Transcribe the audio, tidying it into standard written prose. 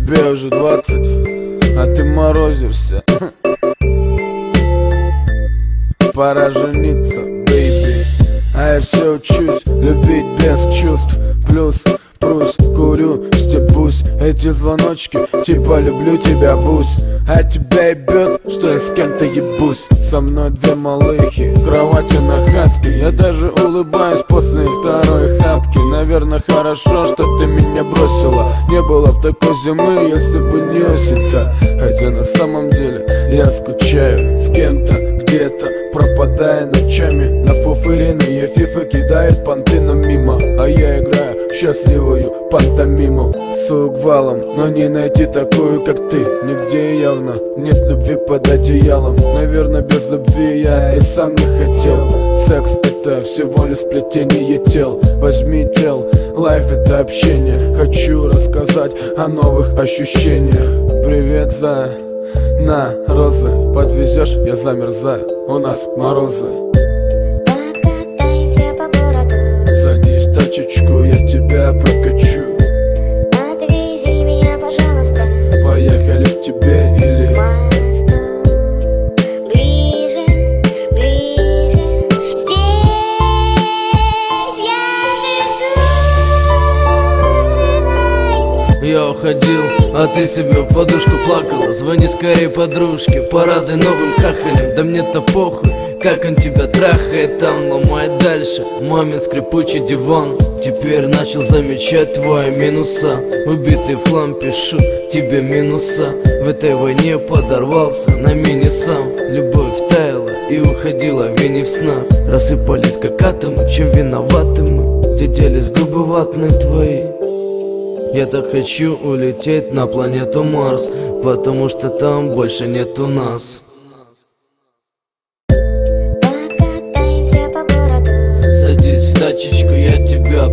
Тебе уже 20, а ты морозишься. Пора жениться, бейби. А я все учусь любить без чувств. Плюс прусь, курю, стебусь. Эти звоночки, типа люблю тебя, бусь. А тебя ебет, что я с кем-то ебусь. Со мной две малыхи, в кровати на хатке. Я даже улыбаюсь после второй хапки. Наверное, хорошо, что ты меня бросила. Не было б такой зимы, если бы не осень-то. Хотя на самом деле я скучаю с кем-то где-то, пропадая ночами на фуфыренные фифы, кидает понты на мимо. А я играю в счастливую пантомиму с угвалом, но не найти такую, как ты. Нигде явно нет любви под одеялом. Наверное, без любви я и сам не хотел. Секс — это всего лишь сплетение тел. Возьми тел, лайф — это общение. Хочу рассказать о новых ощущениях. Привет, зая, на розы подвезешь, я замерзаю, у нас морозы. Покатаемся по городу. Садись в тачечку, я тебя прокачу. Отвези меня, пожалуйста. Поехали к тебе или Мосту. Ближе, ближе. Здесь я пишу. Я уходил, а ты себе в подушку плакала. Звони скорее подружке, порадуй новым хахалем. Да мне-то похуй, как он тебя трахает, там ломает дальше мамин скрипучий диван. Теперь начал замечать твои минуса. Убитый в хлам пишу тебе минуса. В этой войне подорвался на мини сам. Любовь таяла и уходила вини в снах. Рассыпались как атомы, в чем виноваты мы. Где делись губы ватные твои. Я так хочу улететь на планету Марс, потому что там больше нету нас. Покатаемся по городу. Садись в тачечку, я тебя